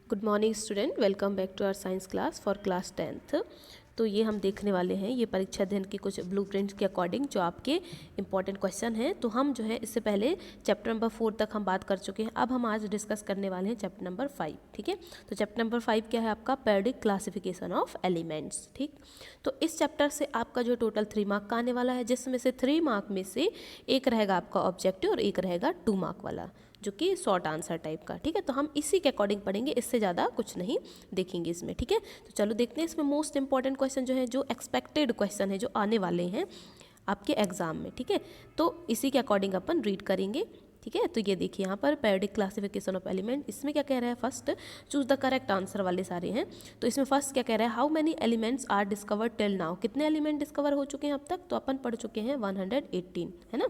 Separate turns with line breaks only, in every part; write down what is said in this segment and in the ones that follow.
Good morning student, welcome back to our science class for class 10th। तो ये हम देखने वाले हैं ये परीक्षा अध्ययन की कुछ ब्लूप्रिंट्स के अकॉर्डिंग जो आपके इंपॉर्टेंट क्वेश्चन हैं। तो हम जो है इससे पहले चैप्टर नंबर 4 तक हम बात कर चुके हैं। अब हम आज डिस्कस करने वाले हैं चैप्टर नंबर 5। ठीक है, तो चैप्टर नंबर 5 क्या है आपका? Periodic classification of elements. ठीक, तो इस चैप्टर से आपका जो टोटल 3 मार्क का आने वाला है, जिसमें से 3 मार्क में से एक रहेगा आपका ऑब्जेक्टिव और एक रहेगा 2 मार्क वाला, जो कि शॉर्ट आंसर टाइप का। ठीक है, तो हम इसी के अकॉर्डिंग पढ़ेंगे, इससे ज़्यादा कुछ नहीं देखेंगे इसमें। ठीक है, तो चलो देखते हैं इसमें मोस्ट इंपॉर्टेंट क्वेश्चन जो है, जो एक्सपेक्टेड क्वेश्चन है, जो आने वाले हैं आपके एग्जाम में। ठीक है, तो इसी के अकॉर्डिंग अपन रीड करेंगे। ठीक है, तो ये देखिए यहाँ पर पीरियोडिक क्लासिफिकेशन ऑफ एलिमेंट, इसमें क्या कह रहा है? First choose the correct answer वाले सारे हैं। तो इसमें फर्स्ट क्या कह रहा है? How many elements are discovered till now? कितने एलिमेंट डिस्कवर हो चुके हैं अब तक? तो अपन पढ़ चुके हैं 118, है ना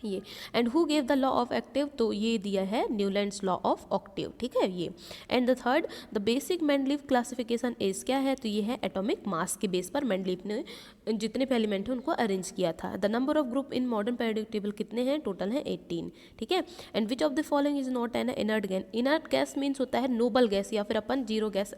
ये। And who gave the law of active? तो ये दिया है न्यूलैंड्स लॉ ऑफ ऑक्टेव। ठीक है ये। And the third, the basic Mendeleev classification is, क्या है? तो ये है एटॉमिक मास के बेस पर मेंडलीव ने जितने भी एलिमेंट हैं उनको अरेंज किया था। The number of group in modern periodic table कितने हैं? टोटल है 18। ठीक है, and which of the following is not an inert gas? Inert gas means होता है नोबल गैस, या फिर अपन zero gas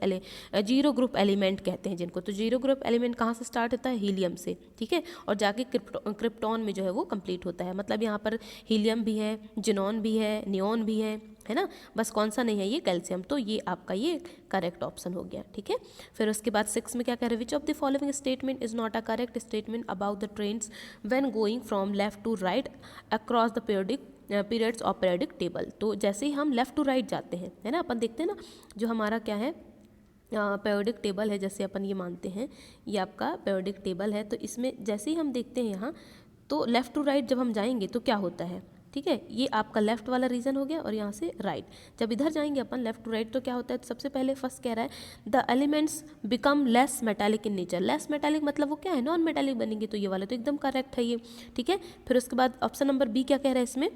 zero group element कहते हैं जिनको। तो जीरो ग्रुप एलिमेंट कहाँ से स्टार्ट होता है? हीलियम से। ठीक है, और जाके क्रिप्टॉन में जो है वो कंप्लीट होता है। मतलब यहाँ पर हीलियम भी है, जिनॉन भी है, नियॉन भी है ना। बस कौन सा नहीं है? ये कैल्शियम। तो ये आपका ये करेक्ट ऑप्शन हो गया। ठीक है, फिर उसके बाद 6 में क्या कह रहे हैं? Which of the following statement is not a correct statement about the trends when going from left to right across the periods of periodic table? तो जैसे ही हम लेफ्ट टू राइट जाते हैं, है ना, अपन देखते हैं ना, जो हमारा क्या है पीरियोडिक टेबल है, जैसे अपन ये मानते हैं ये आपका पीरियोडिक टेबल है। तो इसमें जैसे ही हम देखते हैं यहाँ, तो लेफ़्ट टू राइट जब हम जाएंगे तो क्या होता है? ठीक है, ये आपका लेफ्ट वाला रीजन हो गया, और यहाँ से राइट जब इधर जाएंगे अपन लेफ्ट टू राइट, तो क्या होता है? तो सबसे पहले फर्स्ट कह रहा है the elements become less metallic in nature. Less metallic मतलब वो क्या है? नॉन मेटालिक बनेंगे। तो ये वाला तो एकदम करेक्ट है ये। ठीक है, फिर उसके बाद ऑप्शन नंबर बी क्या कह रहा है इसमें?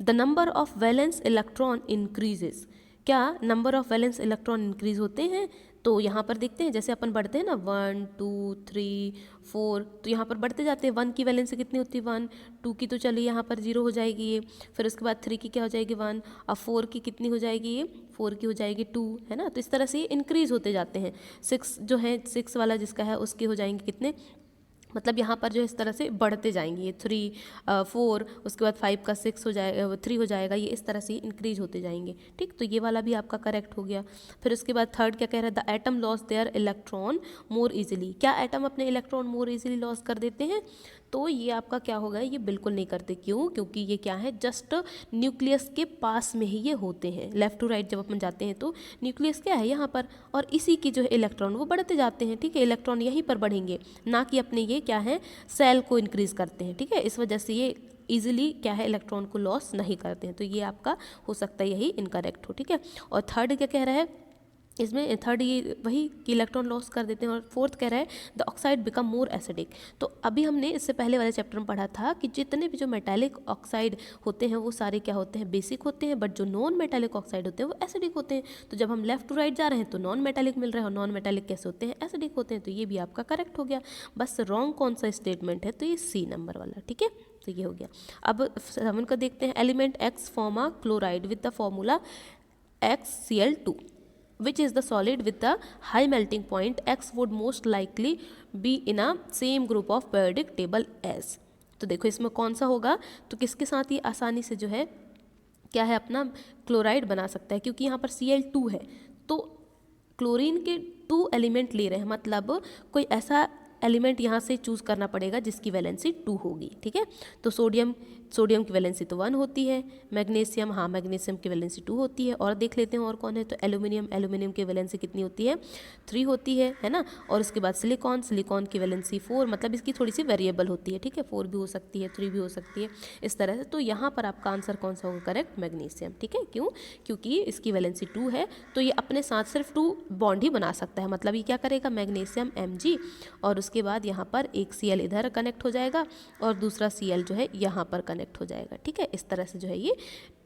The number of valence electron increases. क्या number of valence electron increase होते हैं? तो यहाँ पर देखते हैं, जैसे अपन बढ़ते हैं ना 1 2 3 4, तो यहाँ पर बढ़ते जाते हैं। 1 की वैलेंसी कितनी होती है? 1। 2 की तो चलिए यहाँ पर 0 हो जाएगी ये। फिर उसके बाद 3 की क्या हो जाएगी? 1। अब 4 की कितनी हो जाएगी ये? 4 की हो जाएगी 2, है ना। तो इस तरह से ये इंक्रीज होते जाते हैं। 6 जो है, 6 वाला जिसका है उसके हो जाएंगे कितने? मतलब यहाँ पर जो इस तरह से बढ़ते जाएंगे, ये 3 4, उसके बाद 5 का 6 हो जाएगा, 3 हो जाएगा, ये इस तरह से इंक्रीज होते जाएंगे। ठीक, तो ये वाला भी आपका करेक्ट हो गया। फिर उसके बाद थर्ड क्या कह रहा है? The atom loss there electron more easily. क्या एटम अपने इलेक्ट्रॉन मोर इजीली लॉस कर देते हैं? तो ये आपका क्या होगा? ये बिल्कुल नहीं करते। क्यों? क्योंकि ये क्या है? जस्ट न्यूक्लियस के पास में ही ये होते हैं। लेफ्ट टू राइट जब अपन जाते हैं तो न्यूक्लियस क्या है? यहाँ पर, और इसी की जो है इलेक्ट्रॉन वो बढ़ते जाते हैं। ठीक है, इलेक्ट्रॉन यहीं पर बढ़ेंगे, ना कि अपने ये क्या है? सेल को इंक्रीज करते हैं। ठीक है, इस वजह से ये इजीली क्या है? इलेक्ट्रॉन को लॉस नहीं करते हैं। तो ये आपका हो सकता है यही इनकरेक्ट हो। ठीक है, और थर्ड क्या कह रहा है इसमें? थर्ड ये वही कि इलेक्ट्रॉन लॉस कर देते हैं। और फोर्थ कह रहा है the oxide become more acidic. तो अभी हमने इससे पहले वाले चैप्टर में पढ़ा था कि जितने भी जो मेटालिक ऑक्साइड होते हैं वो सारे क्या होते हैं? बेसिक होते हैं, बट जो नॉन मेटालिक ऑक्साइड होते हैं वो एसिडिक होते हैं। तो जब हम लेफ्ट टू राइट जा रहे हैं तो नॉन मेटालिक मिल रहा है, और नॉन मेटालिक कैसे होते हैं? एसिडिक होते हैं। तो ये भी आपका करेक्ट हो गया। बस रॉन्ग कौन सा स्टेटमेंट है? तो ये सी नंबर वाला। ठीक है, तो ये हो गया। अब 7 का देखते हैं। Element x form a chloride with the formula XCl2, which is the solid with the high melting point? X would most likely be in a same group of periodic table as। तो देखो इसमें कौन सा होगा? तो किसके साथ ये आसानी से जो है क्या है अपना क्लोराइड बना सकता है? क्योंकि यहाँ पर Cl2 है, तो क्लोरीन के 2 एलिमेंट ले रहे हैं, मतलब कोई ऐसा एलिमेंट यहाँ से चूज़ करना पड़ेगा जिसकी वैलेंसी 2 होगी। ठीक है, तो सोडियम की वैलेंसी तो 1 होती है। मैग्नीशियम, हाँ मैग्नीशियम की वैलेंसी 2 होती है। और देख लेते हैं और कौन है? तो एल्यूमिनियम की वैलेंसी कितनी होती है? 3 होती है ना। और उसके बाद सिलिकॉन की वैलेंसी 4, मतलब इसकी थोड़ी सी वेरिएबल होती है। ठीक है, 4 भी हो सकती है, 3 भी हो सकती है, इस तरह से। तो यहाँ पर आपका आंसर कौन सा होगा? Correct, magnesium. ठीक है, क्यों? क्योंकि इसकी वैलेंसी 2 है, तो ये अपने साथ सिर्फ 2 बॉन्ड ही बना सकता है। मतलब ये क्या करेगा? मैग्नीशियम Mg, और उसके बाद यहाँ पर एक Cl इधर कनेक्ट हो जाएगा और दूसरा Cl जो है यहाँ पर कनेक्ट हो जाएगा। ठीक है, इस तरह से जो है ये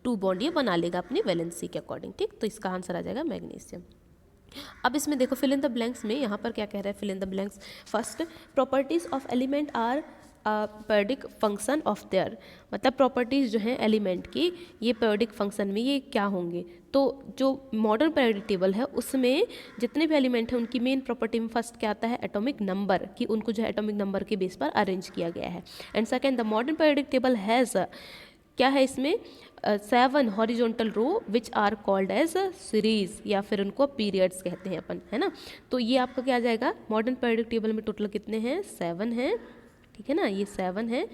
2 बॉन्ड ये बना लेगा अपनी वैलेंसी के अकॉर्डिंग। ठीक, तो इसका आंसर आ जाएगा मैग्नीशियम। अब इसमें देखो फिल इन द ब्लैंक्स में यहाँ पर क्या कह रहा है? Fill in the blanks. First, properties of element are periodic function of their, मतलब प्रॉपर्टीज़ जो हैं एलिमेंट की ये periodic फंक्शन में ये क्या होंगे। तो जो मॉडर्न पीरियोडिक टेबल है उसमें जितने भी एलिमेंट हैं उनकी मेन प्रॉपर्टी में फर्स्ट क्या आता है, एटॉमिक नंबर, कि उनको जो है एटॉमिक नंबर के बेस पर अरेंज किया गया है। And second, the modern periodic table has क्या है इसमें 7 horizontal row which are called as series, या फिर उनको पीरियड्स कहते हैं अपन, है ना। तो ये आपका क्या आ जाएगा, मॉडर्न पीरियोडिक टेबल में टोटल कितने हैं, 7 हैं, ठीक है ना, ये 7 है।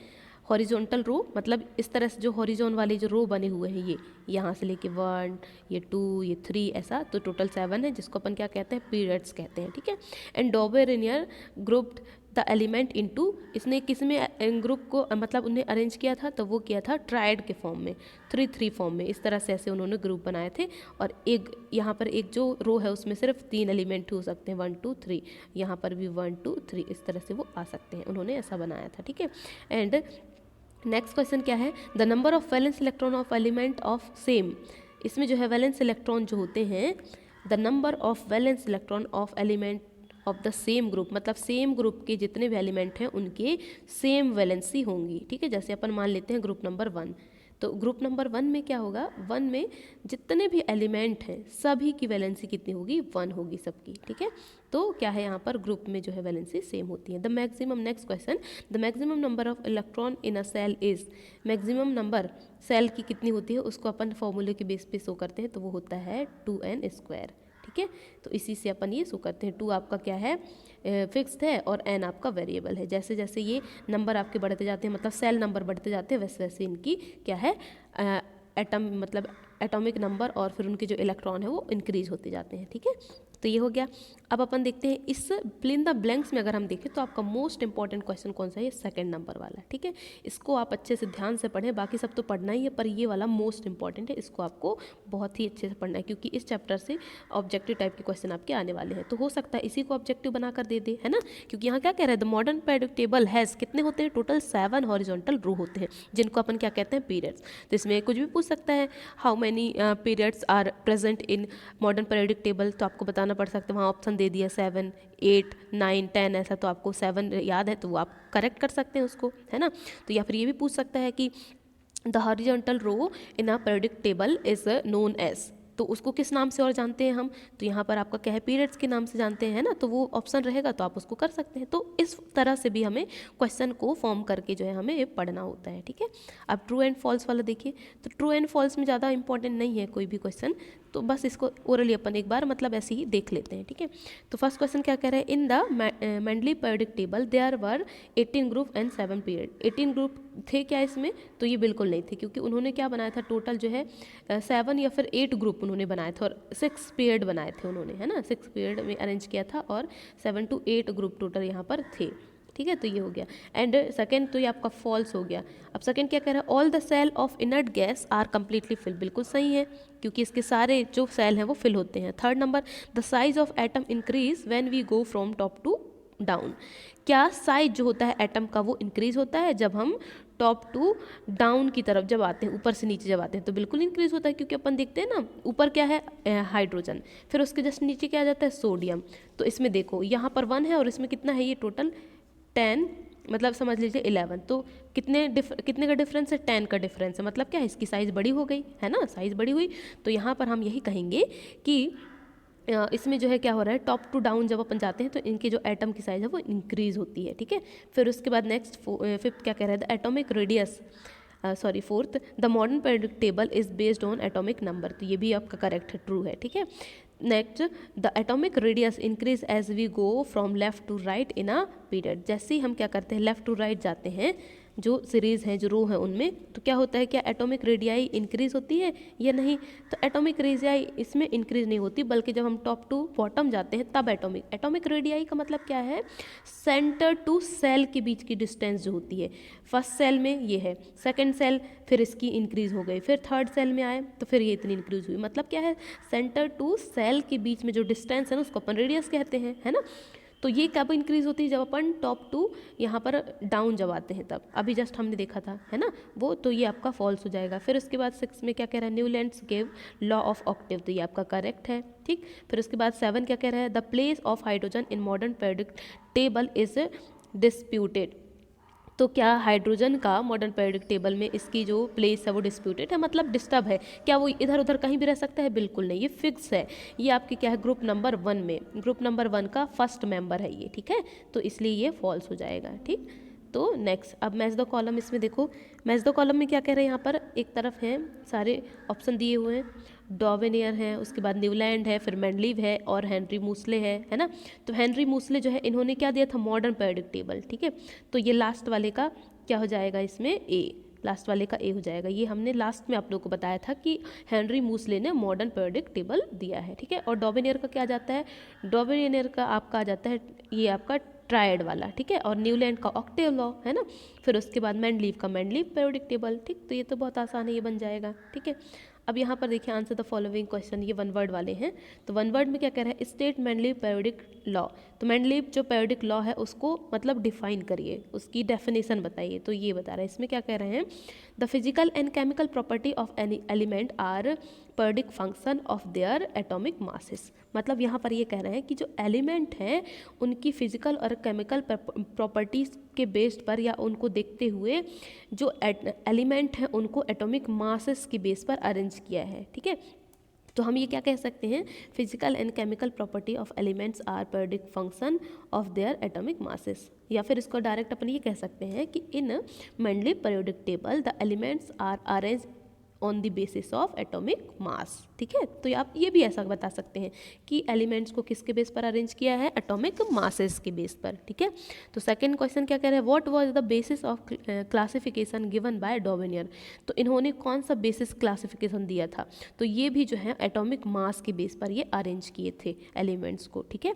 हॉरिजॉन्टल रो मतलब इस तरह से जो हॉरिजॉन वाले जो रो बने हुए हैं ये यहाँ से लेके 1, ये 2, ये 3 ऐसा, तो टोटल 7 है, जिसको अपन क्या कहते हैं, पीरियड्स कहते हैं, ठीक है। And Dobereiner grouped the element into, इसने किस में ग्रुप को मतलब उन्हें अरेंज किया था, तो वो किया था ट्रायड के फॉर्म में, 3-3 फॉर्म में, इस तरह से ऐसे उन्होंने ग्रुप बनाए थे। और एक यहाँ पर एक जो रो है उसमें सिर्फ 3 एलिमेंट हो सकते हैं, 1 2 3, यहाँ पर भी 1 2 3, इस तरह से वो आ सकते हैं, उन्होंने ऐसा बनाया था, ठीक है। एंड नेक्स्ट क्वेश्चन क्या है, the number of valence electron of element of same, इसमें जो है वैलेंस इलेक्ट्रॉन जो होते हैं, the number of valence electron of element of the same group, मतलब सेम ग्रुप के जितने भी एलिमेंट हैं उनके सेम वैलेंसी होंगी, ठीक है। जैसे अपन मान लेते हैं ग्रुप नंबर 1, तो ग्रुप नंबर 1 में क्या होगा, 1 में जितने भी एलिमेंट हैं सभी की वैलेंसी कितनी होगी, 1 होगी सबकी, ठीक है। तो क्या है यहाँ पर ग्रुप में जो है वैलेंसी सेम होती है। The maximum, next question, the maximum number of electron in a shell is, maximum number shell की कितनी होती है उसको अपन फॉर्मूले के बेस पे शो करते हैं, तो वो होता है 2n², ठीक है। तो इसी से अपन ये शो करते हैं, 2 आपका क्या है, फिक्स्ड है, और n आपका वेरिएबल है। जैसे जैसे ये नंबर आपके बढ़ते जाते हैं, मतलब सेल नंबर बढ़ते जाते हैं, वैसे वैसे इनकी क्या है, एटम मतलब एटॉमिक नंबर और फिर उनके जो इलेक्ट्रॉन है वो इंक्रीज होते जाते हैं, ठीक है। तो ये हो गया। अब अपन देखते हैं इस फिल इन द ब्लैंक्स में अगर हम देखें तो आपका मोस्ट इंपॉर्टेंट क्वेश्चन कौन सा है, ये सेकंड नंबर वाला है, ठीक है। इसको आप अच्छे से ध्यान से पढ़ें, बाकी सब तो पढ़ना ही है, पर ये वाला मोस्ट इंपॉर्टेंट है, इसको आपको बहुत ही अच्छे से पढ़ना है, क्योंकि इस चैप्टर से ऑब्जेक्टिव टाइप के क्वेश्चन आपके आने वाले हैं। तो हो सकता है इसी को ऑब्जेक्टिव बनाकर दे दे, है ना, क्योंकि यहाँ क्या कह रहे हैं, the modern periodic table has, कितने होते हैं, टोटल 7 हॉरिजॉन्टल रो होते हैं, जिनको अपन क्या कहते हैं, पीरियड्स। तो इसमें कुछ भी पूछ सकता है, how many periods are present in modern periodic table, तो आपको बताना पड़ सकता है, वहाँ ऑप्शन दे दिया 7, 8, 9, 10 ऐसा, तो आपको 7 याद है तो वो आप करेक्ट कर सकते हैं उसको, है ना। तो या फिर ये भी पूछ सकता है कि the horizontal row in a periodic table is known as, तो उसको किस नाम से और जानते हैं हम, तो यहाँ पर आपका क्या है, पीरियड्स के नाम से जानते हैं, है ना, तो वो ऑप्शन रहेगा तो आप उसको कर सकते हैं। तो इस तरह से भी हमें क्वेश्चन को फॉर्म करके जो है हमें पढ़ना होता है, ठीक है। अब ट्रू एंड फॉल्स वाला देखिए, तो ट्रू एंड फॉल्स में ज़्यादा इंपॉर्टेंट नहीं है कोई भी क्वेश्चन, तो बस इसको ओरली अपन एक बार मतलब ऐसे ही देख लेते हैं, ठीक है। तो फर्स्ट क्वेश्चन क्या कह रहा है, in the Mendeleev periodic table there were 18 group and 7 period, 18 group थे क्या इसमें, तो ये बिल्कुल नहीं थे, क्योंकि उन्होंने क्या बनाया था, टोटल जो है 7 या फिर 8 ग्रुप उन्होंने बनाए थे और 6 पीरियड बनाए थे उन्होंने, है ना, 6 पीरियड में अरेंज किया था और 7 to 8 ग्रुप टोटल यहाँ पर थे, ठीक है। तो ये हो गया। एंड सेकंड तो ये आपका फॉल्स हो गया। अब सेकंड क्या कह रहा है, all the shell of inert gas are completely fill, बिल्कुल सही है, क्योंकि इसके सारे जो सेल हैं वो फिल होते हैं। Third number, the size of atom increase when we go from top to down, क्या साइज जो होता है एटम का वो इंक्रीज होता है जब हम टॉप टू डाउन की तरफ जब आते हैं, ऊपर से नीचे जब आते हैं, तो बिल्कुल इंक्रीज होता है, क्योंकि अपन देखते हैं ना ऊपर क्या है, हाइड्रोजन, फिर उसके जस्ट नीचे क्या आ जाता है, सोडियम। तो इसमें देखो यहाँ पर 1 है और इसमें कितना है, ये टोटल 10, मतलब समझ लीजिए 11, तो कितने का डिफरेंस है, 10 का डिफरेंस है, मतलब क्या है, इसकी साइज़ बड़ी हो गई, है ना, साइज़ बड़ी हुई। तो यहाँ पर हम यही कहेंगे कि इसमें जो है क्या हो रहा है, टॉप टू डाउन जब अपन जाते हैं तो इनके जो एटम की साइज़ है वो इंक्रीज़ होती है, ठीक है। फिर उसके बाद नेक्स्ट फिफ्थ क्या कह रहा है, the atomic radius, fourth, the modern periodic table is based on atomic number, तो ये भी आपका करेक्ट है, ट्रू है, ठीक है। Next, the atomic radius increase as we go from left to right in a period, जैसे ही हम क्या करते हैं लेफ्ट टू राइट जाते हैं, जो सीरीज़ है जो रो है उनमें, तो क्या होता है, क्या एटॉमिक रेडियाई इंक्रीज होती है या नहीं, तो एटॉमिक रेडियाई इसमें इंक्रीज नहीं होती, बल्कि जब हम टॉप टू बॉटम जाते हैं तब एटॉमिक रेडियाई का मतलब क्या है, सेंटर टू सेल के बीच की डिस्टेंस जो होती है, फर्स्ट सेल में ये है, सेकंड सेल फिर इसकी इंक्रीज हो गई, फिर थर्ड सेल में आए तो फिर ये इतनी इंक्रीज हुई, मतलब क्या है, सेंटर टू सेल के बीच में जो डिस्टेंस है ना उसको अपन रेडियस कहते हैं, है ना। तो ये कब इंक्रीज होती है, जब अपन टॉप टू यहाँ पर डाउन जब आते हैं तब, अभी जस्ट हमने देखा था, है ना वो, तो ये आपका फॉल्स हो जाएगा। फिर उसके बाद 6 में क्या कह रहा है, Newlands give law of Octave, तो ये आपका करेक्ट है, ठीक। फिर उसके बाद 7 क्या कह रहा है, the place of hydrogen in modern periodic table is disputed, तो क्या हाइड्रोजन का मॉडर्न पीरियोडिक टेबल में इसकी जो प्लेस है वो डिस्प्यूटेड है, मतलब डिस्टर्ब है? क्या वो इधर उधर कहीं भी रह सकता है? बिल्कुल नहीं, ये फिक्स है। ये आपके क्या है, ग्रुप नंबर 1 में, ग्रुप नंबर 1 का फर्स्ट मेंबर है ये, ठीक है। तो इसलिए ये फॉल्स हो जाएगा, ठीक। तो नेक्स्ट, अब मैच द कॉलम, इसमें देखो मैच द कॉलम में क्या कह रहे हैं, यहाँ पर एक तरफ हैं सारे ऑप्शन दिए हुए हैं, डॉवेनियर है, उसके बाद न्यूलैंड है, फिर मेंडलीव है और हेनरी मूसले है ना। तो हेनरी मूसले जो है इन्होंने क्या दिया था, मॉडर्न पीरियोडिक टेबल, ठीक है। तो ये लास्ट वाले का क्या हो जाएगा, इसमें ए, लास्ट वाले का ए हो जाएगा। ये हमने लास्ट में आप लोगों को बताया था कि हेनरी मूसले ने मॉडर्न पीरियोडिक टेबल दिया है, ठीक है। और डॉवेनियर का क्या जाता है, डॉवेनियर का आपका आ जाता है ये आपका ट्रायड वाला, ठीक है। और न्यूलैंड का ऑक्टेव लॉ है ना। फिर उसके बाद मेंडलीव का मेंडलीव पीरियोडिक टेबल, ठीक। तो ये तो बहुत आसान है, ये बन जाएगा, ठीक है। अब यहाँ पर देखिए, आंसर द फॉलोइंग क्वेश्चन, ये वन वर्ड वाले हैं। तो वन वर्ड में क्या कह रहा है, स्टेट मेंडलीव पीरियोडिक लॉ। तो मेंडलीव जो पीरियोडिक लॉ है उसको मतलब डिफाइन करिए, उसकी डेफिनेशन बताइए। तो ये बता रहा है, इसमें क्या कह रहे हैं, the physical and chemical property of any element are periodic function of their atomic masses. मतलब यहाँ पर ये कह रहे हैं कि जो एलिमेंट हैं उनकी फिजिकल और केमिकल प्रॉपर्टीज़ के बेस्ड पर या उनको देखते हुए जो एलिमेंट हैं उनको एटॉमिक मासेस के बेस पर अरेंज किया है, ठीक है। तो हम ये क्या कह सकते हैं, physical and chemical property of elements are periodic function of their atomic masses. या फिर इसको डायरेक्ट अपन ये कह सकते हैं कि in Mendeleev periodic table the elements are arrange on the basis of atomic mass, ठीक है। तो आप ये भी ऐसा बता सकते हैं कि एलिमेंट्स को किसके बेस पर अरेंज किया है, एटॉमिक मासेस के बेस पर, ठीक है। तो सेकंड क्वेश्चन क्या कह रहा है, what was the basis of classification given by Dobereiner. तो इन्होंने कौन सा बेसिस क्लासिफिकेशन दिया था, तो ये भी जो है एटॉमिक मास के बेस पर ये अरेंज किए थे एलिमेंट्स को, ठीक है।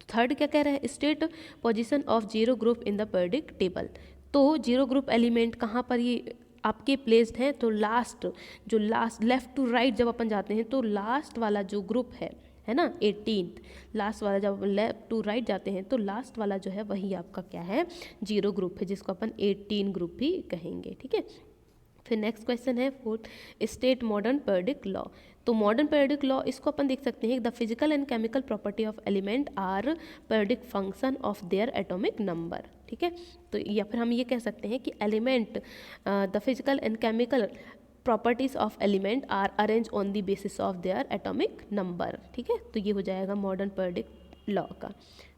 थर्ड क्या कह रहा है, state position of zero group in the periodic table. तो जीरो ग्रुप एलिमेंट कहाँ पर ये आपके प्लेस्ड हैं, तो लास्ट, जो लास्ट लेफ्ट टू राइट जब अपन जाते हैं तो लास्ट वाला जो ग्रुप है ना 18th, लास्ट वाला जब लेफ्ट टू राइट जाते हैं तो लास्ट वाला जो है वही आपका क्या है, जीरो ग्रुप है, जिसको अपन 18 ग्रुप भी कहेंगे, ठीक है। फिर नेक्स्ट क्वेश्चन है fourth, state modern periodic law. तो मॉडर्न पीरियोडिक लॉ इसको अपन देख सकते हैं, the physical and chemical property of element are periodic function of their atomic number, ठीक है। तो या फिर हम ये कह सकते हैं कि element the physical and chemical properties of element are arrange on the basis of their atomic number, ठीक है। तो ये हो जाएगा मॉडर्न पीरियोडिक लॉ का।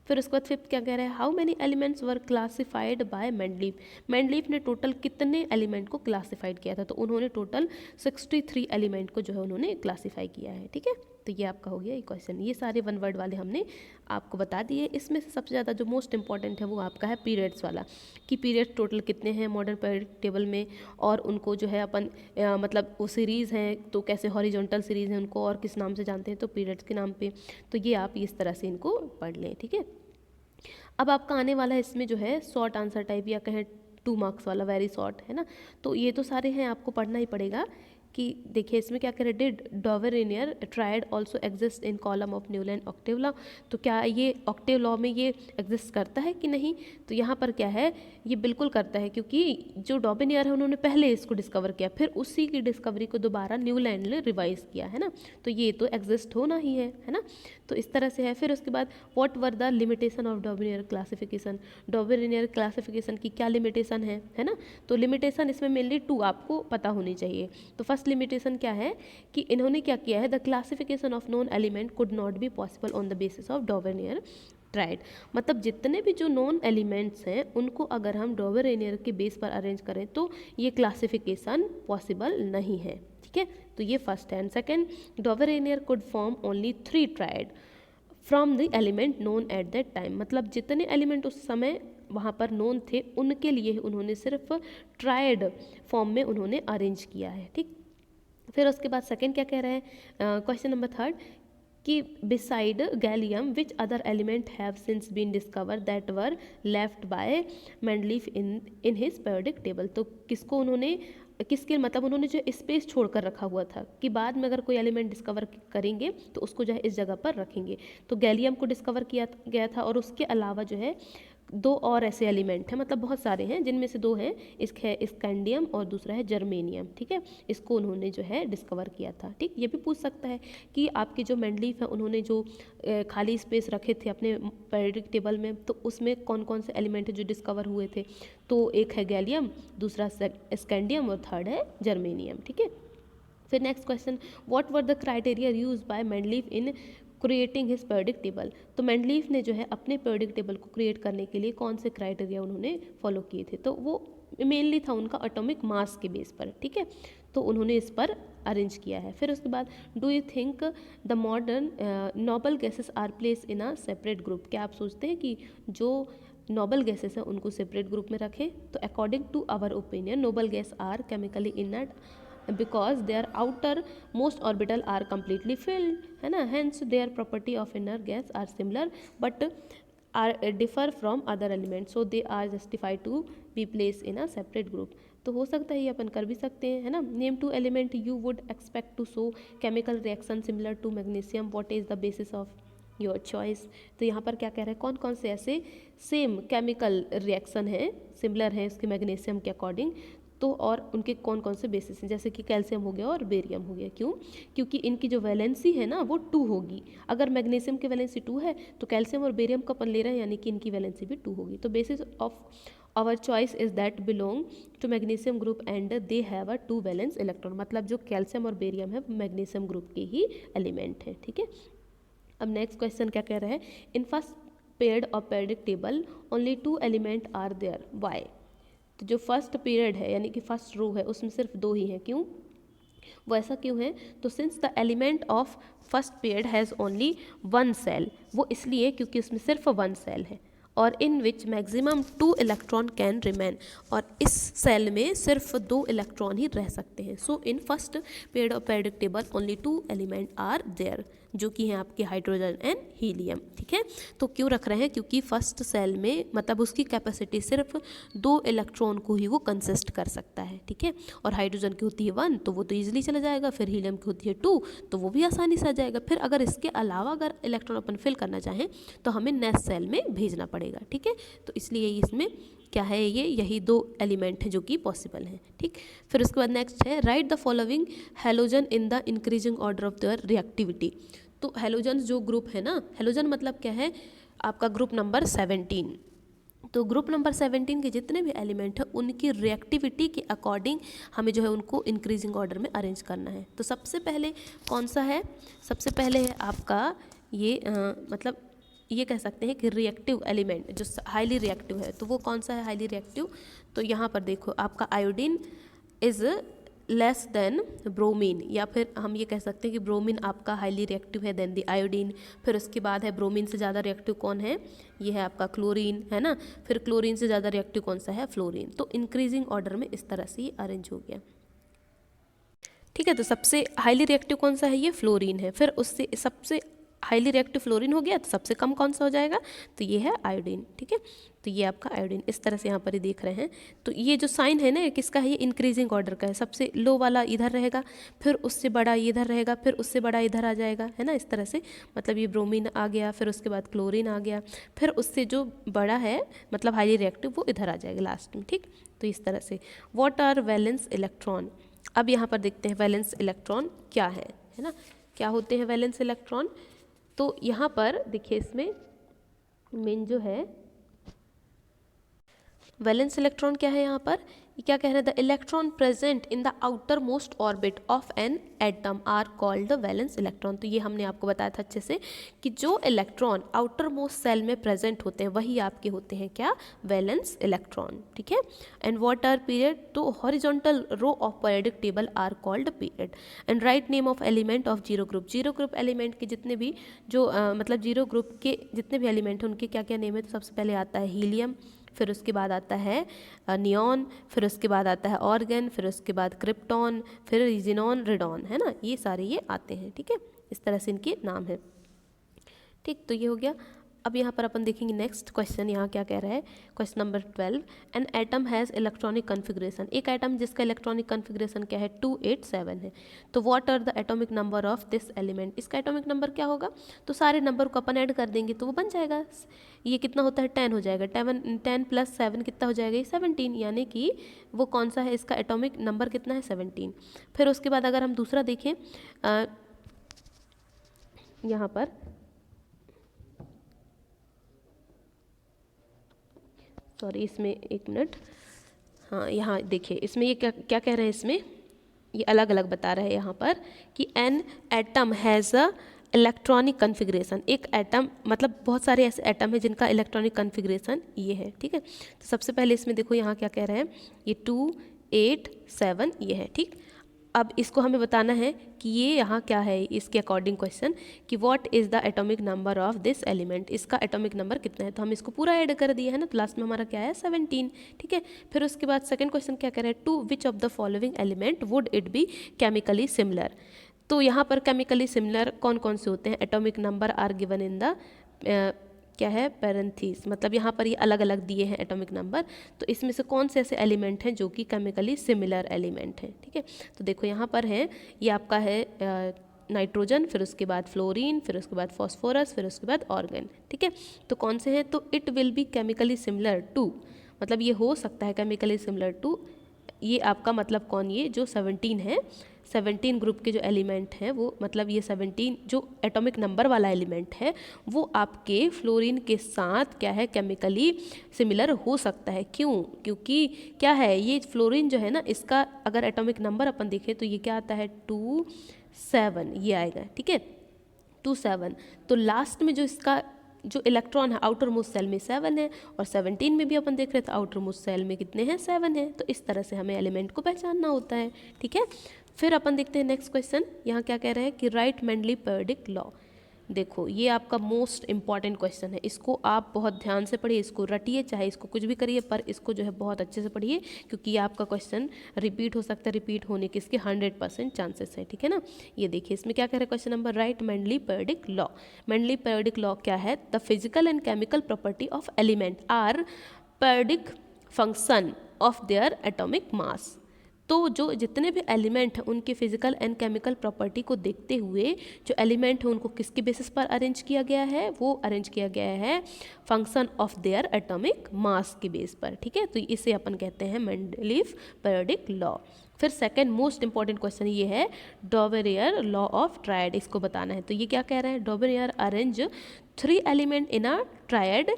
फिर उसके बाद फिफ्थ क्या कह रहा है, how many elements were classified by Mendeleev. Mendeleev ने टोटल कितने एलिमेंट को क्लासिफाइड किया था, तो उन्होंने टोटल 63 एलिमेंट को जो है उन्होंने क्लासिफाई किया है, ठीक है। तो ये आपका हो गया ये क्वेश्चन। ये सारे वन वर्ड वाले हमने आपको बता दिए। इसमें से सबसे ज़्यादा जो मोस्ट इंपॉर्टेंट है वो आपका है पीरियड्स वाला, कि पीरियड्स टोटल कितने हैं मॉडर्न पीरियोडिक टेबल में, और उनको जो है अपन मतलब वो सीरीज़ हैं तो कैसे हॉरिजॉन्टल सीरीज़ हैं उनको और किस नाम से जानते हैं, तो पीरियड्स के नाम पे। तो ये आप इस तरह से इनको पढ़ लें, ठीक है। अब आपका आने वाला है इसमें जो है शॉर्ट आंसर टाइप या कहें 2 मार्क्स वाला, वेरी शॉर्ट है ना। तो ये तो सारे हैं, आपको पढ़ना ही पड़ेगा। कि देखिए इसमें क्या कह रहे, did Dobereiner triad also exist in column of Newland octave law. तो क्या ये ऑक्टेव लॉ में ये एग्जिस्ट करता है कि नहीं, तो यहाँ पर क्या है, ये बिल्कुल करता है, क्योंकि जो डॉवेनियर है उन्होंने पहले इसको डिस्कवर किया, फिर उसी की डिस्कवरी को दोबारा न्यूलैंड ने रिवाइज किया है ना। तो ये तो एग्जिस्ट होना ही है ना। तो इस तरह से है। फिर उसके बाद what were the limitation of Dobereiner classification. Dobereiner classification की क्या लिमिटेशन है ना। तो लिमिटेशन इसमें मेनली 2 आपको पता होनी चाहिए। तो फर्स्ट लिमिटेशन क्या है कि इन्होंने क्या किया है, the classification of non element could not be possible on the basis of Dobereiner triad. मतलब जितने भी जो नॉन एलिमेंट्स हैं उनको अगर हम डॉवेनियर के बेस पर अरेंज करें तो ये क्लासिफिकेशन पॉसिबल नहीं है, ठीक है। तो ये फर्स्ट है। And second, Dobereiner could form only 3 triad from the element known at that time. मतलब जितने एलिमेंट उस समय वहाँ पर नोन थे उनके लिए उन्होंने सिर्फ ट्राइड फॉर्म में उन्होंने अरेंज किया है, ठीक। फिर उसके बाद सेकंड क्या कह रहा है, क्वेश्चन नंबर 3 कि beside gallium which other element have since been discover that were left by Mendeleev in his periodic table. तो किसको उन्होंने, किसके मतलब उन्होंने जो स्पेस छोड़कर रखा हुआ था कि बाद में अगर कोई एलिमेंट डिस्कवर करेंगे तो उसको जो है इस जगह पर रखेंगे। तो गैलियम को डिस्कवर किया गया था, और उसके अलावा जो है दो और ऐसे एलिमेंट हैं, मतलब बहुत सारे हैं, जिनमें से दो हैं, एक है स्कैंडियम और दूसरा है जर्मेनियम, ठीक है। इसको उन्होंने जो है डिस्कवर किया था, ठीक। ये भी पूछ सकता है कि आपके जो मेंडलीफ है उन्होंने जो खाली स्पेस रखे थे अपने पीरियोडिक टेबल में, तो उसमें कौन कौन से एलिमेंट है जो डिस्कवर हुए थे, तो एक है गैलियम, दूसरा स्कैंडियम और थर्ड है जर्मेनियम, ठीक है। फिर next question, what were the criteria used by Mendeleev in creating his periodic table. तो मेंडलीफ ने जो है अपने पीरियोडिक टेबल को क्रिएट करने के लिए कौन से क्राइटेरिया उन्होंने फॉलो किए थे, तो वो मेनली था उनका एटॉमिक मास के बेस पर, ठीक है। तो उन्होंने इस पर अरेंज किया है। फिर उसके बाद, do you think the modern noble gases are place in a separate group. क्या आप सोचते हैं कि जो नोबल गैसेस हैं उनको सेपरेट ग्रुप में रखें। तो according to our opinion noble gas are chemically inert because their outer most orbital are completely filled, है ना, hence their property of inner gas are similar but are differ from other elements, so they are justified to be placed in a separate group। तो हो सकता है ये अपन कर भी सकते हैं, है ना। Name two element you would expect to show chemical reaction similar to magnesium, what is the basis of your choice. तो यहाँ पर क्या कह रहे हैं, कौन कौन से ऐसे सेम केमिकल रिएक्शन हैं, सिमिलर हैं इसके मैग्नीशियम के अकॉर्डिंग, तो और उनके कौन कौन से बेसिस हैं, जैसे कि कैल्शियम हो गया और बेरियम हो गया। क्यों, क्योंकि इनकी जो वैलेंसी है ना वो 2 होगी। अगर मैग्नीशियम की वैलेंसी 2 है तो कैल्शियम और बेरियम का अपन ले रहे हैं, यानी कि इनकी वैलेंसी भी 2 होगी। तो basis of our choice is that belong to magnesium group and they have a 2 valence electron. मतलब जो कैल्शियम और बेरियम है मैग्नीशियम ग्रुप के ही एलिमेंट है, ठीक है। अब नेक्स्ट क्वेश्चन क्या कह रहा है, in first period of periodic table only 2 element are there, why. तो जो फर्स्ट पीरियड है यानी कि फर्स्ट रो है उसमें सिर्फ 2 ही हैं, क्यों, वो ऐसा क्यों है, तो since the element of first period has only 1 shell, वो इसलिए क्योंकि उसमें सिर्फ 1 सेल है, और in which maximum 2 electron can remain, और इस सेल में सिर्फ 2 इलेक्ट्रॉन ही रह सकते हैं। So in first period of periodic table only 2 element are there, जो कि हैं आपके हाइड्रोजन एंड हीलियम, ठीक है। तो क्यों रख रहे हैं, क्योंकि फर्स्ट सेल में मतलब उसकी कैपेसिटी सिर्फ 2 इलेक्ट्रॉन को ही वो कंसिस्ट कर सकता है, ठीक है। और हाइड्रोजन की होती है 1 तो वो तो ईजिली चला जाएगा, फिर हीलियम की होती है 2 तो वो भी आसानी से आ जाएगा। फिर अगर इसके अलावा अगर इलेक्ट्रॉन अपन फिल करना चाहें तो हमें नेक्स्ट सेल में भेजना पड़ेगा, ठीक है। तो इसलिए इसमें क्या है, ये यही 2 एलिमेंट हैं जो कि पॉसिबल हैं, ठीक। फिर उसके बाद नेक्स्ट है, right the following halogen in the increasing order of their reactivity. तो हैलोजन जो ग्रुप है ना, हैलोजन मतलब क्या है, आपका ग्रुप नंबर 17। तो ग्रुप नंबर 17 के जितने भी एलिमेंट हैं उनकी रिएक्टिविटी के अकॉर्डिंग हमें जो है उनको इंक्रीजिंग ऑर्डर में अरेंज करना है। तो सबसे पहले कौन सा है, सबसे पहले है आपका ये मतलब ये कह सकते हैं कि रिएक्टिव एलिमेंट जो हाईली रिएक्टिव है, तो वो कौन सा है हाईली रिएक्टिव। तो यहाँ पर देखो आपका iodine is less than bromine, या फिर हम ये कह सकते हैं कि ब्रोमीन आपका हाईली रिएक्टिव है देन द आयोडीन। फिर उसके बाद है ब्रोमीन से ज़्यादा रिएक्टिव कौन है, ये है आपका क्लोरीन, है ना। फिर क्लोरीन से ज़्यादा रिएक्टिव कौन सा है, फ्लोरीन। तो इंक्रीजिंग ऑर्डर में इस तरह से ये अरेंज हो गया, ठीक है। तो सबसे हाईली रिएक्टिव कौन सा है, ये फ्लोरीन है। फिर उससे सबसे हाईली रिएक्टिव फ्लोरीन हो गया, तो सबसे कम कौन सा हो जाएगा, तो ये है आयोडीन, ठीक है। तो ये आपका आयोडीन इस तरह से यहाँ पर ही देख रहे हैं। तो ये जो साइन है ना किसका है, ये इंक्रीजिंग ऑर्डर का है। सबसे लो वाला इधर रहेगा, फिर उससे बड़ा इधर रहेगा, फिर उससे बड़ा इधर आ जाएगा, है ना, इस तरह से। मतलब ये ब्रोमीन आ गया, फिर उसके बाद क्लोरीन आ गया, फिर उससे जो बड़ा है मतलब हाईली रिएक्टिव वो इधर आ जाएगा लास्ट में, ठीक। तो इस तरह से व्हाट आर वैलेंस इलेक्ट्रॉन। अब यहाँ पर देखते हैं वैलेंस इलेक्ट्रॉन क्या है ना, क्या होते हैं वैलेंस इलेक्ट्रॉन। तो यहाँ पर देखिए इसमें मेन जो है वैलेंस इलेक्ट्रॉन क्या है, यहाँ पर ये क्या कह रहे हैं, the electron present in the outermost orbit of an atom are called the valence electron. तो ये हमने आपको बताया था अच्छे से कि जो इलेक्ट्रॉन आउटर मोस्ट सेल में प्रेजेंट होते हैं वही आपके होते हैं क्या, वैलेंस इलेक्ट्रॉन, ठीक है। एंड व्हाट आर पीरियड, तो horizontal row of periodic table are called period. And write name of element of zero group, zero group element के जितने भी जो मतलब जीरो ग्रुप के जितने भी एलिमेंट हैं उनके क्या क्या नेम है। तो सबसे पहले आता है हीलियम, फिर उसके बाद आता है नियॉन, फिर उसके बाद आता है ऑर्गन, फिर उसके बाद क्रिप्टॉन, फिर रिजिनॉन, रेडॉन, है ना, ये सारे ये आते हैं, ठीक है। इस तरह से इनके नाम हैं, ठीक। तो ये हो गया। अब यहाँ पर अपन देखेंगे नेक्स्ट क्वेश्चन, यहाँ क्या कह रहा है, question number 12, an atom has electronic configuration, एक एटम जिसका इलेक्ट्रॉनिक कन्फिग्रेशन क्या है 287 है, तो what are the atomic number of this element, इसका एटॉमिक नंबर क्या होगा, तो सारे नंबर को अपन ऐड कर देंगे तो वो बन जाएगा, ये कितना होता है 10 हो जाएगा, 10 + 7 कितना हो जाएगा, ये 17, यानी कि वो कौन सा है, इसका एटॉमिक नंबर कितना है 17। फिर उसके बाद अगर हम दूसरा देखें यहाँ पर, सॉरी इसमें एक मिनट, हाँ यहाँ देखिए इसमें ये क्या क्या कह रहे हैं, इसमें ये अलग अलग बता रहे हैं यहाँ पर कि N atom has a electronic configuration, एक एटम मतलब बहुत सारे ऐसे एटम हैं जिनका इलेक्ट्रॉनिक कन्फिग्रेशन ये है, ठीक है। तो सबसे पहले इसमें देखो यहाँ क्या कह रहे हैं, ये 2 8 7 ये है, ठीक। अब इसको हमें बताना है कि ये यहाँ क्या है, इसके अकॉर्डिंग क्वेश्चन कि what is the atomic number of this element, इसका एटॉमिक नंबर कितना है, तो हम इसको पूरा ऐड कर दिया है ना, तो लास्ट में हमारा क्या है 17, ठीक है। फिर उसके बाद सेकंड क्वेश्चन क्या कह रहा है, to which of the following element would it be chemically similar, तो यहाँ पर केमिकली सिमिलर कौन कौन से होते हैं, atomic number are given in the क्या है पैरेंथीज, मतलब यहाँ पर ये अलग अलग दिए हैं एटॉमिक नंबर, तो इसमें से कौन से ऐसे एलिमेंट हैं जो कि केमिकली सिमिलर एलिमेंट हैं, ठीक है। तो देखो यहाँ पर है, ये आपका है नाइट्रोजन, फिर उसके बाद फ्लोरीन, फिर उसके बाद फॉस्फोरस, फिर उसके बाद ऑर्गन, ठीक है। तो कौन से हैं, तो it will be chemically similar to, मतलब ये हो सकता है केमिकली सिमिलर टू, ये आपका मतलब कौन, ये जो 17 है, 17 ग्रुप के जो एलिमेंट हैं वो मतलब ये 17 जो एटॉमिक नंबर वाला एलिमेंट है वो आपके फ्लोरीन के साथ क्या है केमिकली सिमिलर हो सकता है, क्यों, क्योंकि क्या है ये फ्लोरीन जो है ना, इसका अगर एटॉमिक नंबर अपन देखें तो ये क्या आता है 2 7 ये आएगा, ठीक है 2 7, तो लास्ट में जो इसका जो इलेक्ट्रॉन है आउटर मोस्ट सेल में 7 है, और 17 में भी अपन देख रहे थे आउटर मोस्ट सेल में कितने हैं 7 है, तो इस तरह से हमें एलिमेंट को पहचानना होता है, ठीक है। फिर अपन देखते हैं नेक्स्ट क्वेश्चन, यहाँ क्या कह रहे हैं कि राइट मेंडली पीरियोडिक लॉ, देखो ये आपका मोस्ट इंपॉर्टेंट क्वेश्चन है, इसको आप बहुत ध्यान से पढ़िए, इसको रटिए, चाहे इसको कुछ भी करिए पर इसको जो है बहुत अच्छे से पढ़िए, क्योंकि ये आपका क्वेश्चन रिपीट हो सकता है, रिपीट होने के इसके 100% चांसेस है, ठीक है ना। ये देखिए इसमें क्या कह रहे हैं question number, write Mendeleev periodic law, Mendeleev periodic law क्या है, the physical and chemical property of element are periodic function of their atomic mass, तो जो जितने भी एलिमेंट हैं उनके फिजिकल एंड केमिकल प्रॉपर्टी को देखते हुए जो एलिमेंट है उनको किसके बेसिस पर अरेंज किया गया है, वो अरेंज किया गया है फंक्शन ऑफ देयर एटॉमिक मास के बेस पर, ठीक है। तो इसे अपन कहते हैं मेंडलीफ पीरियोडिक लॉ। फिर सेकंड मोस्ट इंपॉर्टेंट क्वेश्चन ये है डॉबेरियर लॉ ऑफ ट्रायड, इसको बताना है, तो ये क्या कह रहे हैं, Dobereiner arrange 3 element in a triad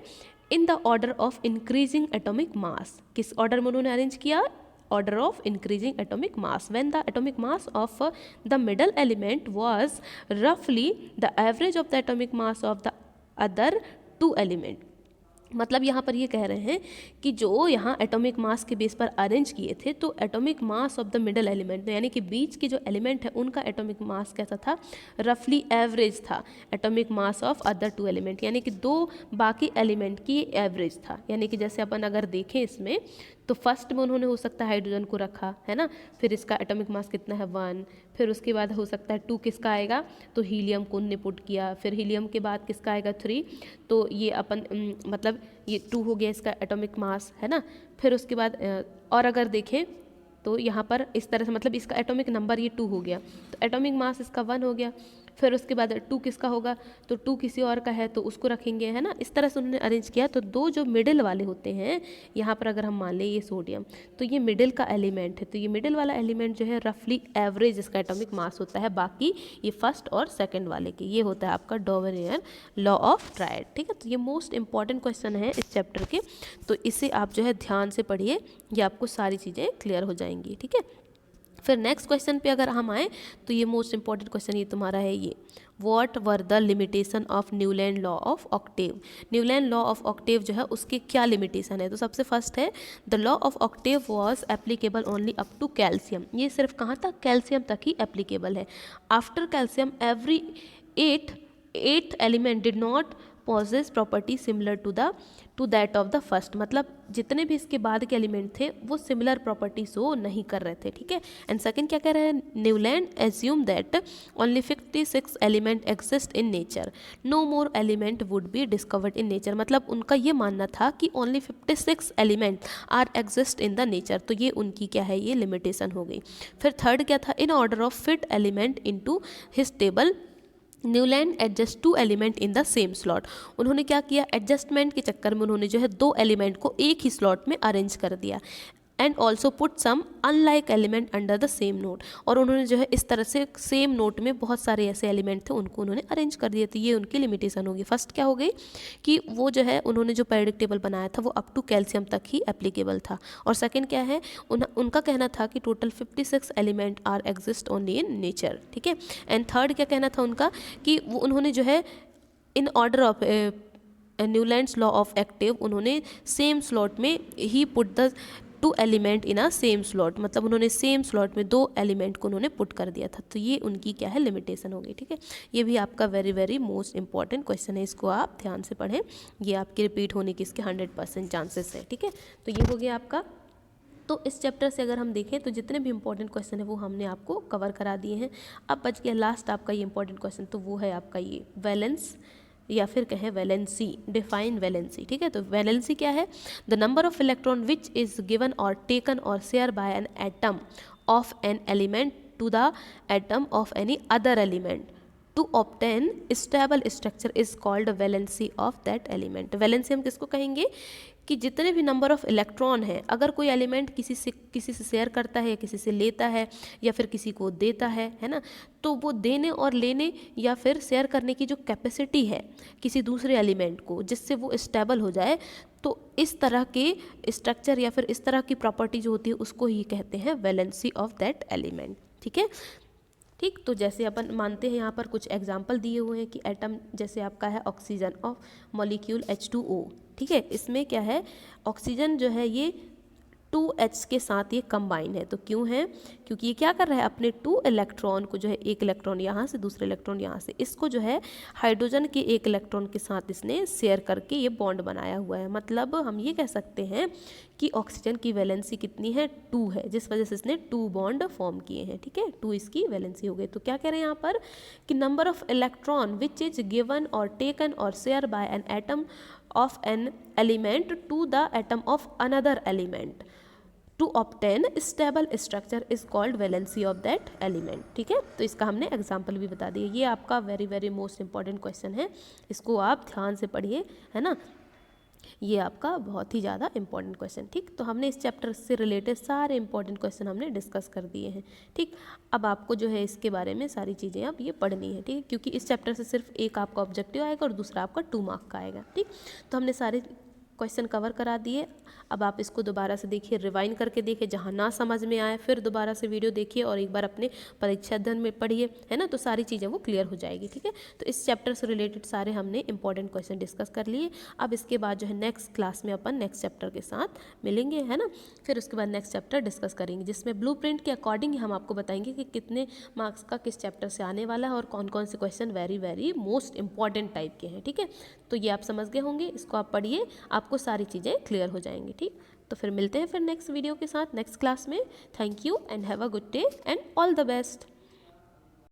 in the order of increasing atomic mass, किस ऑर्डर में उन्होंने अरेंज किया, order of increasing atomic mass, when the atomic mass of the middle element was roughly the average of the atomic mass of the other 2 element, मतलब यहाँ पर ये कह रहे हैं कि जो यहाँ एटॉमिक मास के बेस पर अरेंज किए थे तो atomic mass of the middle element यानी कि बीच के जो एलिमेंट है उनका एटॉमिक मास कैसा था, रफली एवरेज था atomic mass of other 2 element, यानी कि 2 बाकी एलिमेंट की एवरेज था, यानी कि जैसे अपन अगर देखें इसमें तो फर्स्ट में उन्होंने हो सकता है हाइड्रोजन को रखा है ना, फिर इसका एटॉमिक मास कितना है 1, फिर उसके बाद हो सकता है 2 किसका आएगा, तो हीलियम को उन्होंने पुट किया, फिर हीलियम के बाद किसका आएगा 3, तो ये अपन मतलब ये 2 हो गया इसका एटॉमिक मास है ना। फिर उसके बाद और अगर देखें तो यहाँ पर इस तरह से मतलब इसका एटॉमिक नंबर ये 2 हो गया, तो एटॉमिक मास इसका 1 हो गया, फिर उसके बाद 2 किसका होगा, तो 2 किसी और का है तो उसको रखेंगे है ना, इस तरह से उन्होंने अरेंज किया। तो 2 जो मिडिल वाले होते हैं यहाँ पर अगर हम मान लें ये सोडियम, तो ये मिडिल का एलिमेंट है, तो ये मिडिल वाला एलिमेंट जो है रफली एवरेज इसका एटॉमिक मास होता है, बाकी ये फर्स्ट और सेकेंड वाले के, ये होता है आपका डॉबेरियर लॉ ऑफ ट्रायड, ठीक है। तो ये मोस्ट इंपॉर्टेंट क्वेश्चन है इस चैप्टर के, तो इसे आप जो है ध्यान से पढ़िए, ये आपको सारी चीज़ें क्लियर हो जाएंगी, ठीक है। फिर नेक्स्ट क्वेश्चन पे अगर हम आए तो ये मोस्ट इंपॉर्टेंट क्वेश्चन ये तुम्हारा है, ये what were the limitation of Newland law of octave, Newland law of octave जो है उसके क्या लिमिटेशन है, तो सबसे फर्स्ट है the law of octave was applicable only up to calcium, ये सिर्फ कहाँ तक, कैल्शियम तक ही एप्लीकेबल है, after calcium every 8 element did not possess property similar to that of the first, मतलब जितने भी इसके बाद के एलिमेंट थे वो सिमिलर प्रॉपर्टी शो नहीं कर रहे थे, ठीक है। एंड सेकंड क्या कह रहे हैं, Newland assume that only 56 element exist in nature, no more element would be discovered in nature, मतलब उनका ये मानना था कि only 56 element are exist in the nature, तो ये उनकी क्या है, ये लिमिटेशन हो गई। फिर थर्ड क्या था, in order of fit element into his table Newland adjust 2 element in the same slot, उन्होंने क्या किया, एडजस्टमेंट के चक्कर में उन्होंने जो है 2 एलिमेंट को एक ही स्लॉट में अरेंज कर दिया। And also put some unlike element under the same note, और उन्होंने जो है इस तरह से सेम नोट में बहुत सारे ऐसे एलिमेंट थे उनको उन्होंने अरेंज कर दिए थे, ये उनकी लिमिटेशन होगी। फर्स्ट क्या हो गई कि वो जो है उन्होंने जो पीरियोडिक टेबल बनाया था वो अप टू कैल्शियम तक ही एप्लीकेबल था, और सेकंड क्या है, उनका कहना था कि total 56 element are exist only in nature, ठीक है। एंड थर्ड क्या कहना था उनका कि वो उन्होंने जो है in order of Newlands law of octave, उन्होंने सेम स्लॉट में ही put the 2 element in a same slot, मतलब उन्होंने सेम स्लॉट में 2 एलिमेंट को उन्होंने पुट कर दिया था, तो ये उनकी क्या है, लिमिटेशन हो गई, ठीक है। ये भी आपका very very most important question है, इसको आप ध्यान से पढ़ें, ये आपके रिपीट होने की इसके 100% चांसेस है, ठीक है। तो ये हो गया आपका। तो इस चैप्टर से अगर हम देखें तो जितने भी इंपॉर्टेंट क्वेश्चन है वो हमने आपको कवर करा दिए हैं। अब बच गया लास्ट आपका ये इंपॉर्टेंट क्वेश्चन, तो वो है आपका ये वैलेंस या फिर कहें वैलेंसी, डिफाइन वैलेंसी, ठीक है। तो वैलेंसी क्या है, the number of electron which is given और टेकन और share by an atom of an element to the atom of any other element to obtain stable structure is called valency of that element. Valency हम किसको कहेंगे कि जितने भी number of electron हैं, अगर कोई एलिमेंट किसी से शेयर करता है, किसी से लेता है या फिर किसी को देता है ना, तो वो देने और लेने या फिर शेयर करने की जो कैपेसिटी है किसी दूसरे एलिमेंट को, जिससे वो स्टेबल हो जाए, तो इस तरह के स्ट्रक्चर या फिर इस तरह की प्रॉपर्टी जो होती है उसको ही कहते हैं वैलेंसी ऑफ दैट एलिमेंट, ठीक है। ठीक, तो जैसे अपन मानते हैं यहाँ पर कुछ एग्जाम्पल दिए हुए हैं कि एटम जैसे आपका है ऑक्सीजन ऑफ मॉलिक्यूल H2O, ठीक है। इसमें क्या है, ऑक्सीजन जो है ये 2H के साथ ये कंबाइन है, तो क्यों है, क्योंकि ये क्या कर रहा है, अपने 2 इलेक्ट्रॉन को जो है, एक इलेक्ट्रॉन यहाँ से दूसरे इलेक्ट्रॉन यहाँ से, इसको जो है हाइड्रोजन के एक इलेक्ट्रॉन के साथ इसने शेयर करके ये बॉन्ड बनाया हुआ है। मतलब हम ये कह सकते हैं कि ऑक्सीजन की वैलेंसी कितनी है, 2 है, जिस वजह से इसने 2 बॉन्ड फॉर्म किए हैं, ठीक है, 2 इसकी वैलेंसी हो गई। तो क्या कह रहे हैं यहाँ पर कि number of electron which is given और टेकन और share by an atom of an element to the atom of another element to obtain stable structure is called valency of that element, ठीक है। तो इसका हमने एग्जाम्पल भी बता दिया। ये आपका very very most important question है, इसको आप ध्यान से पढ़िए, है ना, ये आपका बहुत ही ज़्यादा इंपॉर्टेंट क्वेश्चन। ठीक, तो हमने इस चैप्टर से रिलेटेड सारे इंपॉर्टेंट क्वेश्चन हमने डिस्कस कर दिए हैं। ठीक, अब आपको जो है इसके बारे में सारी चीज़ें अब ये पढ़नी है, ठीक है, क्योंकि इस चैप्टर से सिर्फ एक आपका ऑब्जेक्टिव आएगा और दूसरा आपका 2 मार्क का आएगा। ठीक, तो हमने सारे क्वेश्चन कवर करा दिए। अब आप इसको दोबारा से देखिए, रिवाइंड करके देखिए, जहाँ ना समझ में आए फिर दोबारा से वीडियो देखिए और एक बार अपने परीक्षा अध्ययन में पढ़िए, है ना, तो सारी चीज़ें वो क्लियर हो जाएगी। ठीक है, तो इस चैप्टर से रिलेटेड सारे हमने इंपॉर्टेंट क्वेश्चन डिस्कस कर लिए। अब इसके बाद जो है नेक्स्ट क्लास में अपन नेक्स्ट चैप्टर के साथ मिलेंगे, है ना, फिर उसके बाद नेक्स्ट चैप्टर डिस्कस करेंगे, जिसमें ब्लूप्रिंट के अकॉर्डिंग हम आपको बताएंगे कि कितने मार्क्स का किस चैप्टर से आने वाला है और कौन कौन से question very very most important type के हैं। ठीक है, तो ये आप समझ गए होंगे, इसको आप पढ़िए, आपको सारी चीज़ें क्लियर हो जाएंगी। ठीक, तो फिर मिलते हैं फिर नेक्स्ट वीडियो के साथ नेक्स्ट क्लास में। Thank you and have a good day and all the best.